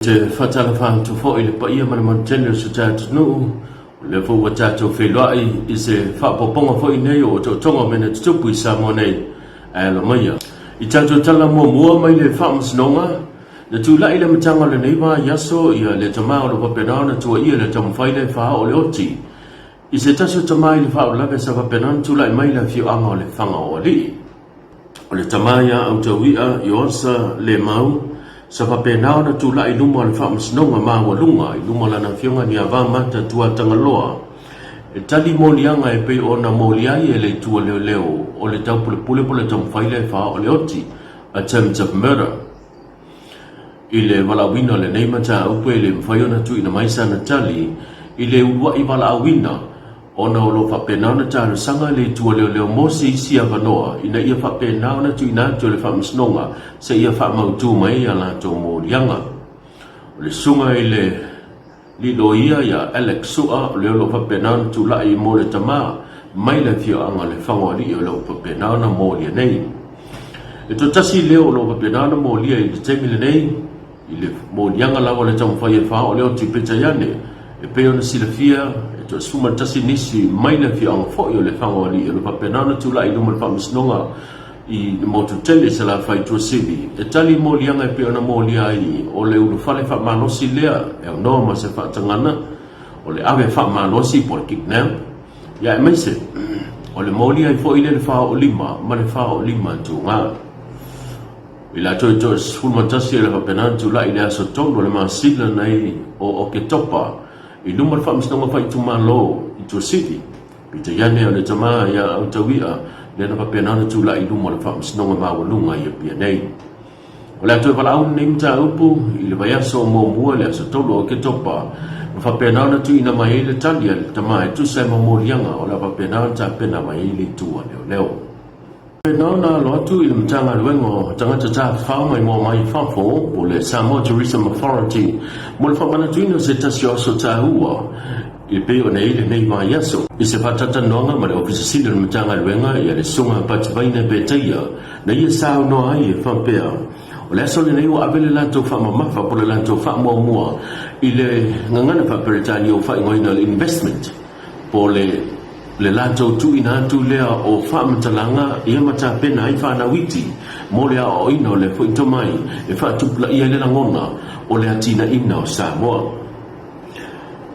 Te whatalawha tu fo i le paia mana montene su tātu nuu, le fo wa tātou whelai i se whapoponga fo i nei o to tonga mena tutupu i Samoa nei, ala maia. I tātou tala mua mai le whaamasnonga, na tu lai le matanga le neiwa yaso ia le tamao le wapenana tua ia le tamwhaile wha o le oti. I se taso tamai le wha o lawe sa wapenana tu lai mai le fio anga o le whanga o li. O le tamaya Aotelega i osa le mau, sa papenao na tula i luma le whaamasnonga mawa lunga i luma lana fionga ni awa mata tua tangaloa. E tali molianga e pe o na moliai e le tua leo leo o le tau pule pule tamwhaile wha o le oti, attempts of murder. I le walawina le neimata upe le mwhaiona tu ina maisa na tali, i le ulua i walawina, ona o lo whapenao na tāru sanga le tua leo leo mo se isi a wanoa, ina ia whapenao na tu ina tu le whaamasnonga, se ia whaamautu mai a la tō mōrianga. O le sunga i le lilo ia ia Alex Sua, o leo lo whapenao na tu lai mo le tamaa, mai le fio anga le whangoari o lo whapenao na mōria nei. E to tasi leo lo whapenao na mōria i le temile nei, i le mōrianga lawa le tamwhai e wha o leo ti petayane, e peo na silafia, to suma tasi nisi mai le fio ang fo yo le whangoari e le papenana tula i luma le whaamisnonga i motu tele se la whai tua sivi. E tali mōlianga e peo na mōlia i o le ulu whale whamanosi lea e au noa ma se whaatangana o le awe whamanosi po le kidnap. Ia e meise, o le mōlia i fo i le wha o lima, ma le wha o lima tu ngā. I la toi toi fulmatasi e le papenana tula i le aso tonu le maa sila nei o ke topa i luma le whaamisnonga whai tumalo i tua city. Pita iane o le tamaa ia Aotelega le na papenana tula i luma le whaamisnonga mawalunga i a pia nei. O le atoe wala au nei mta upu i le vaiaso o mua le aso tolu o ke topa. Ma whapenana tu ina mai le talia le tamaa e tu sai mamorianga o le whapenana ta pena mai le tua leo leo. Penana lo atu i le mtanga luengo tangata ta whao mai mua mai whafo o le Samoa Tourism Authority mo le whamanatuina se tasi oso ta hua i peo nei le nei mai yaso i se whatata noanga ma le ofisa sida le mtanga luenga i le sunga pativaina beteia na ia sao noa ai e whampea o le aso le nei o avele lanto whamamafa po le lanto whamua i le ngangana whaperetani o whaingoina le investment po le lanto tu ina tu lea o whaamatalanga i amata pena i whanawiti mo lea o ino le fuito mai e whaatupla ia le langona o le atina ina o Samoa.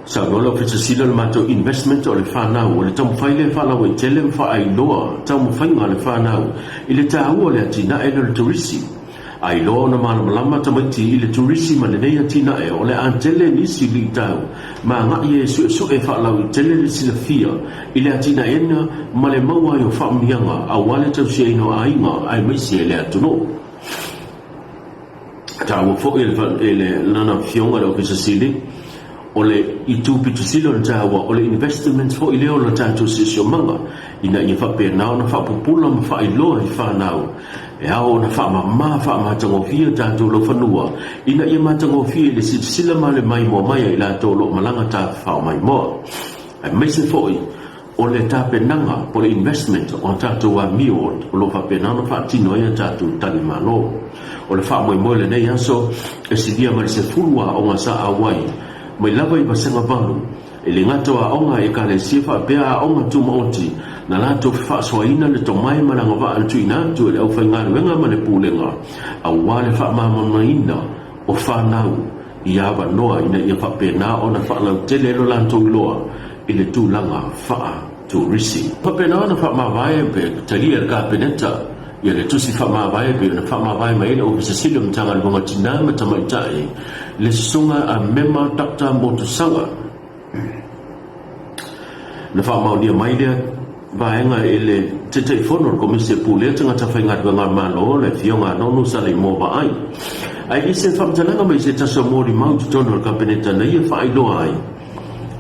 Samoa lo fita sila le mato investment o le whanau o le tamwhai le whanau e tele whaailoa tamwhainga le whanau i le tāua le atina e le turisi. Ai loa na malamalama tamaiti i le turisi ma le nei atina e o le antele nisi li tau ma ngai e su e whaalau i tele le silafia i le atina ena ma le maua i o whaamianga a wale tau se ino ainga ai maisi e le atuno. Tāua fo e le lana fionga le ofisa sili o le i tūpitu silo na tāua o le investment fo i leo na tātou sisio manga ina i whapenao na whapupula ma whailoa i whanau e ao na whamatangofia tātou lo whanua ina i matangofia le sila ma le mai moa mai i la tōlo malanga tā whao mai moa e meise fo i o le tāpenanga po le investment o tātou a mio o lo whapenao na whaatino ia tātou tali malo o le wha moe le nei aso e sidia mari se fulua o ngā sa awai mai lava i basenga palu e le ngato a onga e ka le sifa pea a onga tu maoti na lato whaaswaina le tomai maranga wa antu inatu e le au whaingāru wenga ma le pūlenga a wale whaamamamaina o whanau i awa noa ina ia whapena o na whaalau tele lo lanto iloa i le tūlanga whaa tūrisi. Whapena o na whaamawai pe talia le kāpeneta ia le tusi whaamawai pe na whaamawai mai le ofisa silo mtanga le wanga tina ma tamaitai le sunga a mema takta motusanga na whaamaunia mai lea vaenga e le te teifono o komise pūlea tangata whaingatua ngā malo le fionga nonu sa le mōwa ai. Ai se whamtalanga mai se taso mōri mautu tono o kapeneta na ia whaailoa ai.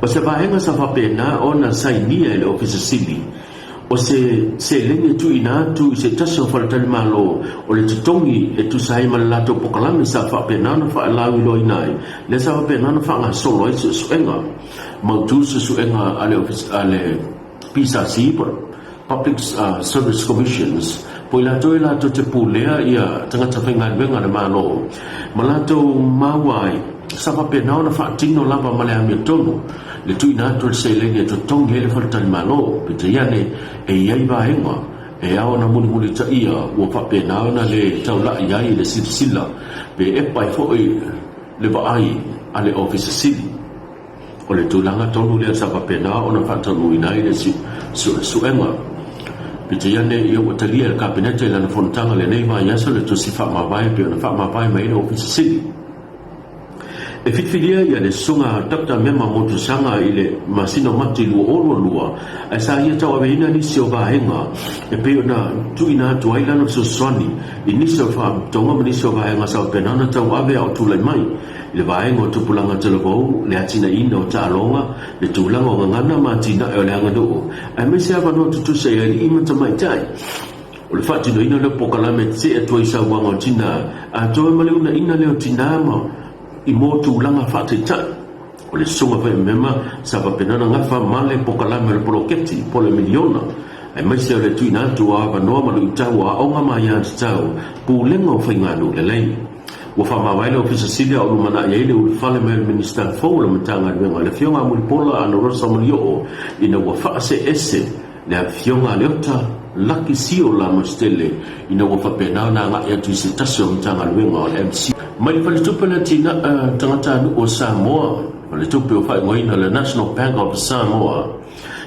O se vaenga sa whapena o na sainia e le ofisa sili. O se lenge tu ina tu i se taso whaletali malo o le tutongi e tu sahi ma le lato pokalami sa whapena na whaelau ilo inai. Le sa whapena na whaanga solo ai se suenga. Mautu se suenga ale PSRC, Public Service Commissions, poila to te pulea ia tangata whainga wenga na malo malato mawai sapa penao na whaatino lava malea mea tonu le tui nato le seilenge to tongi hele whaletani malo pita iane e iai vahenga e ao na muli ta ia ua whapenao na le taula iai le sila pe e pai foi le vaai a le office sili o le tūlanga tonu lea sapa penao na whaatanu inai le suenga pita iane ia ua talia le kabinete lana fontanga le nei vai asa le tosi whaamawai pe ona whaamawai mai le office sili e fitfilia ia le sunga takta mema motusanga i le masino mati lua a sa ia tau aveina nisi o vahenga e pe ona tuina atu ailana soswani i nisi o tonga ma nisi o vahenga sa o penana tau ave au tulai mai i le vahenga o tupulanga televou le atina ina o taalonga le tūlanga o ngangana ma atina e o le anganoo a me se ava no tutusa i ari ima tamaitai o le whaatino ina leo pokalame te e tua isa wanga o tina a toe ma leuna ina leo tina ma i mō tūlanga whaateitai o le sunga whai mema sa wapenana ngafa male pokalame le poloketi po le miliona ai maise o le tuina atu a wanoa malu i tau a onga mai a tau pūlenga o whainganu le lei ua whamawai le ofisa silia o lumana i eile uli whale me le minister fau le matanga luenga le fionga muli pola ana rosa mulio ina ua whaase ese le fionga leota laki sio la mastele ina ua whapenao na ngā atu i se tasi o matanga luenga o le MC mai pale tupe na tina tangata anu o Samoa pale tupe o whai ngoina le National Bank of Samoa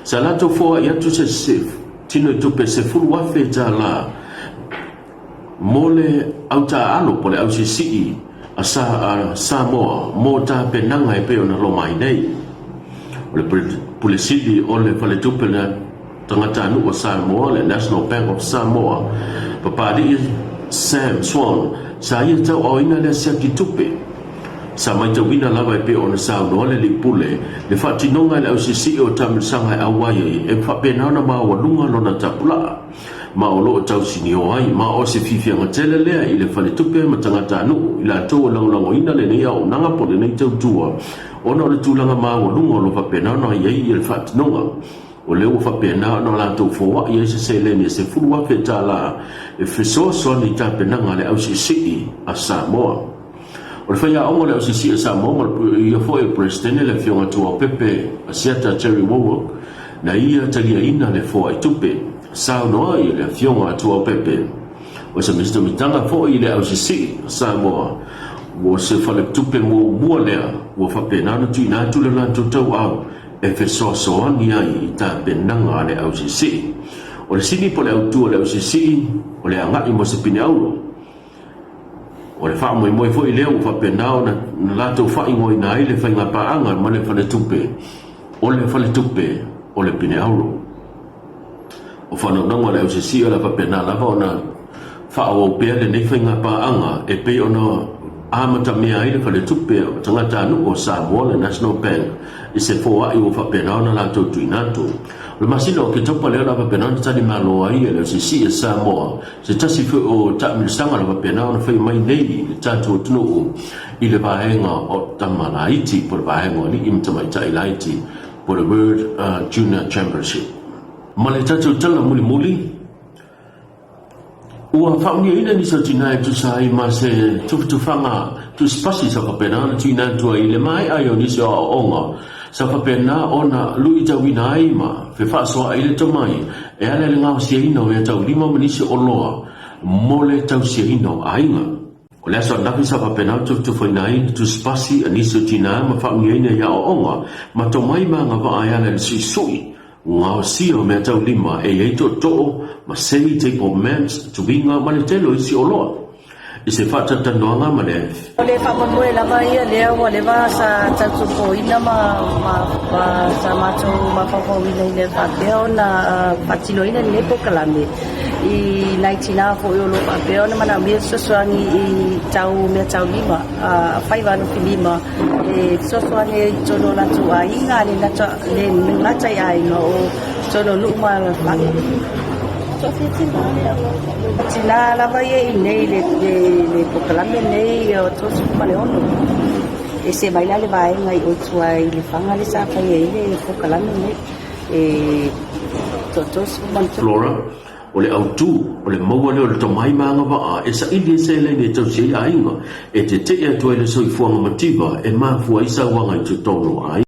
sa lato fua i atu se tino i tupe se fulu wafe ta la mole au ta alo pole au se sii a Samoa mo ta penanga e peo na lo mai nei o le pule sili o le pale tupe na tangata anu o Samoa le National Bank of Samoa papadi Sam Swan sa ia tau o ina le sia ki tupe sa mai tau ina lava e pe o na sao noa le li pule le whatinonga le au sisi o tamirisanga e awai e whapenao na maa walunga lona tapula ma o loo tau sini o ai ma o se fifianga tele lea i le whale tupe ma tangata anu i la tau o langolango ina le nei au nanga po le nei tau tua ona o le tūlanga maa walunga o lo whapenao na iei i le whatinonga o leo whapenao na la tau fōwa i eise se leni se furua fe tā la e whesoa ni tā penanga le au sisi a Samoa o le whaia ongo le au sisi a Samoa i a fōe presidente le fionga tua pepe a siata Terry Wowo na ia talia ina le fōa i tupe sao noa i le fionga tua pepe o se minister mitanga fōe i le au sisi a Samoa o se whale tupe mua lea o whapenao na tuina tule la tau au e whesoa ni ai i tā penanga le au sisi o le sini po le autua le au sisi o le angai mo se pine aulo o le wha moi fo i leo u whapenao na lato wha ingoi na ai le whainga paanga ma le whale tupe o le pine aulo o whanau le au sisi o le whapena lava o na wha au pea le nei whainga paanga e pe o na amata mea ai le whale tupe o tangata anu o Samoa le National Bank i se fōa i o whapenao na lato tuinatu le masina o ke topa leo la whapenao na tani malo ai e le sisi e Samoa se tasi o tamirisanga la whapenao na whai mai nei le tatu o tunu i le vahenga o tamalaiti po le vahenga o ni imtamaita i laiti po le World Junior Championship ma le tatu tala muli ua whaunia ina ni sa tina e tu sai ma se tufanga tu spasi sa whapenao na tina tua i le mai ai o nisi o onga sa whapena ona lui tau ina ai ma fe whaasoa ai le tomai e ale le ngau sia ina o e tau lima manisi o loa mo le tau sia ina o ainga o le aso napi sa whapena tu whainai tu spasi a nisi o tina ma whaunia ina ia o onga ma tomai ma ngā ai ale le sui ngau sia o mea tau lima e eito to'o ma sei te po mens tu winga ma le telo isi o loa i se whatatanoanga ma le o le whapamoe lava ia lea o le wa sa tatupo ina ma sa mato ma whapawina i le whapea o na patilo ina le pokalame i laitina fo i o lo whapea o na mana mea sosoangi i tau mea tau lima whaiwano ki lima e sosoangi i tono latu a inga le ngata i ainga o tono luma tina lava ia i nei le pokalame nei o tosu male ono e se mai le vaenga i otua i le whanga le sa whai e le pokalame nei e tosu male Flora o le autu o le maua le o le tamaimanga waa e sa ili se le ne tau se ia inga e te te atu e le soifuanga mativa e mafua isa wanga i te tono ai